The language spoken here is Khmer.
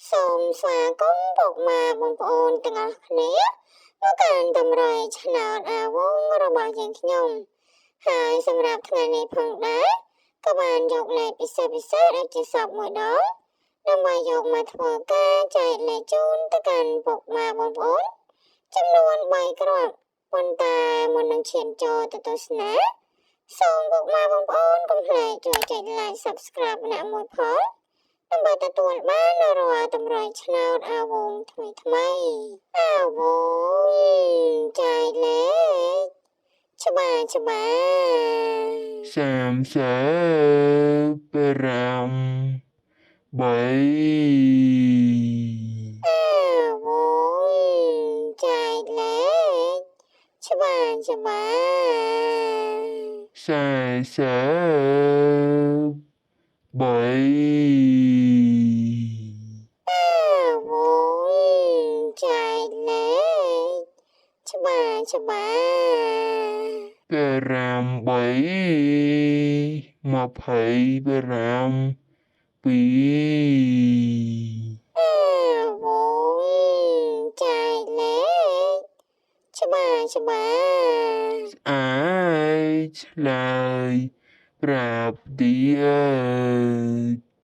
សូមស្វាគមន៍ពុកម៉ែបងប្អូនទាំងអស់គ្នាមកកាន់តម្រុយឆ្នោតអាវងរបស់យើងខ្ញុំហើយសម្រាប់ថ្ងៃនេះផងដែរក៏បានយកលេខពិសេសដូចជាសពមួយដងដើម្បីយកមកធ្វើការចែកលេខជូនទៅកាន់ពុកម៉ែបងប្អូនចំនួន3គ្រាប់ប៉ុន្តែមុននឹងឈានចូលទៅទស្សនាសូមពុកម៉ែបងប្អូនកុំភ្លេចជួយចុច like Subscribe ម្នាក់មួយផងដើម្បីទទួលបានរាល់តម្រុយឆ្នោតអាវងថ្មីអាវងចែកលេខច្បាស់353អាវងចែកលេខច្បាស់43អាវងចែកលេខច្បាស់8 25 2អាវងចែកលេខច្បាស់អាចឆ្លើយប្រាប់ទៀត